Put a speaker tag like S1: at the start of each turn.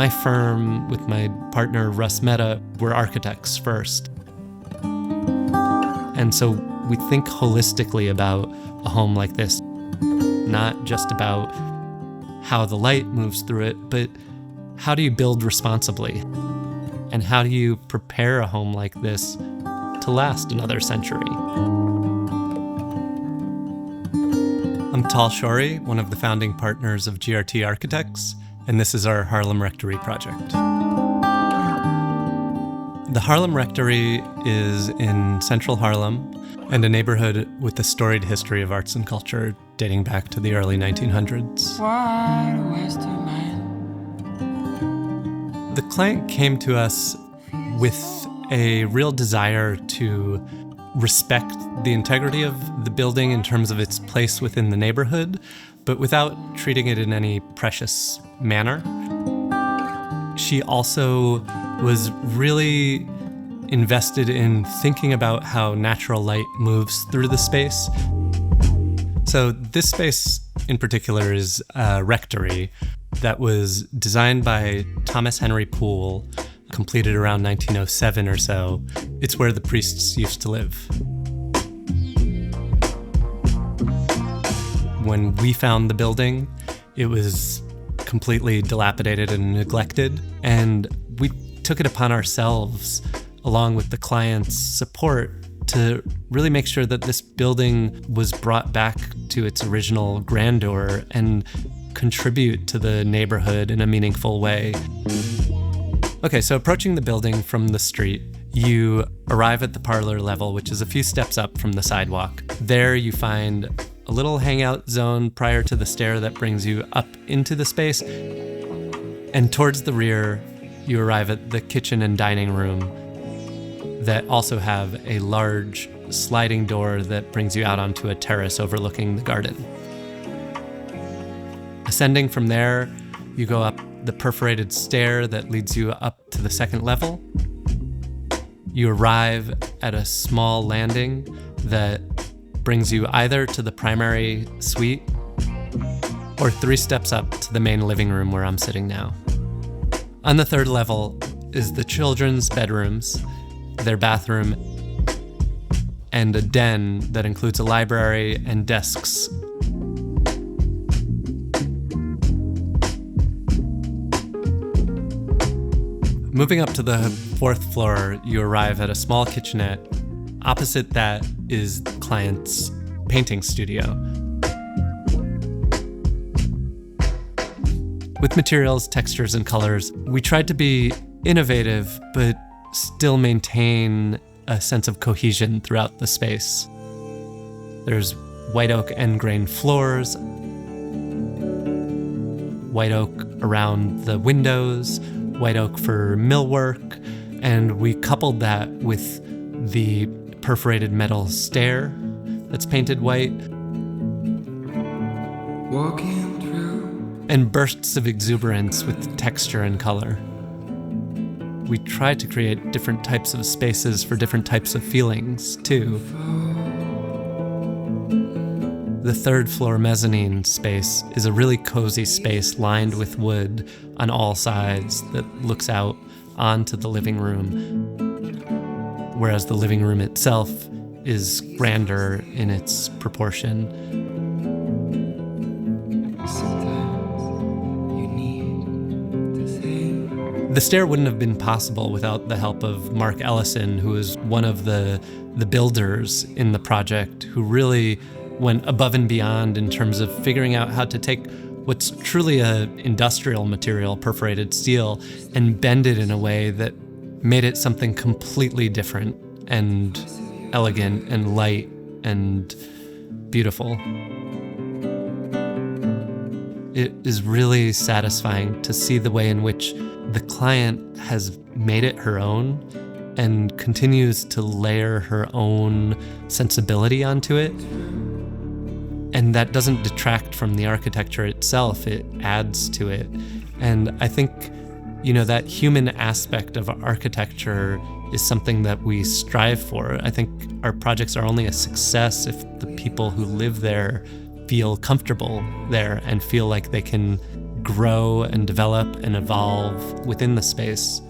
S1: my firm with my partner Russ Mehta, we're architects first. And so we think holistically about a home like this, not just about how the light moves through it, but how do you build responsibly? And how do you prepare a home like this to last another century? I'm Tal Shourie, one of the founding partners of GRT Architects, and this is our Harlem Rectory project. The Harlem Rectory is in central Harlem and a neighborhood with a storied history of arts and culture dating back to the early 1900s. The client came to us with a real desire to respect the integrity of the building in terms of its place within the neighborhood, but without treating it in any precious manner. She also was really invested in thinking about how natural light moves through the space. So this space in particular is a rectory that was designed by Thomas Henry Poole, completed around 1907 or so. It's where the priests used to live. When we found the building, it was completely dilapidated and neglected, and we took it upon ourselves, along with the client's support, to really make sure that this building was brought back to its original grandeur and contribute to the neighborhood in a meaningful way. Okay, so approaching the building from the street, you arrive at the parlor level, which is a few steps up from the sidewalk. There you find a little hangout zone prior to the stair that brings you up into the space. And towards the rear, you arrive at the kitchen and dining room that also have a large sliding door that brings you out onto a terrace overlooking the garden. Ascending from there, you go up the perforated stair that leads you up to the second level. You arrive at a small landing that brings you either to the primary suite or 3 steps up to the main living room where I'm sitting now. On the third level is the children's bedrooms, their bathroom, and a den that includes a library and desks. Moving up to the 4th floor, you arrive at a small kitchenette. Opposite that is the client's painting studio. With materials, textures, and colors, we tried to be innovative, but still maintain a sense of cohesion throughout the space. There's white oak end grain floors, white oak around the windows, white oak for millwork, and we coupled that with the perforated metal stair that's painted white. Walking through. And bursts of exuberance with texture and color. We tried to create different types of spaces for different types of feelings, too. The 3rd floor mezzanine space is a really cozy space lined with wood on all sides that looks out onto the living room, whereas the living room itself is grander in its proportion. The stair wouldn't have been possible without the help of Mark Ellison, who is one of the builders in the project, who really went above and beyond in terms of figuring out how to take what's truly an industrial material, perforated steel, and bend it in a way that made it something completely different and elegant and light and beautiful. It is really satisfying to see the way in which the client has made it her own and continues to layer her own sensibility onto it. And that doesn't detract from the architecture itself, it adds to it. And I think, that human aspect of architecture is something that we strive for. I think our projects are only a success if the people who live there feel comfortable there and feel like they can grow and develop and evolve within the space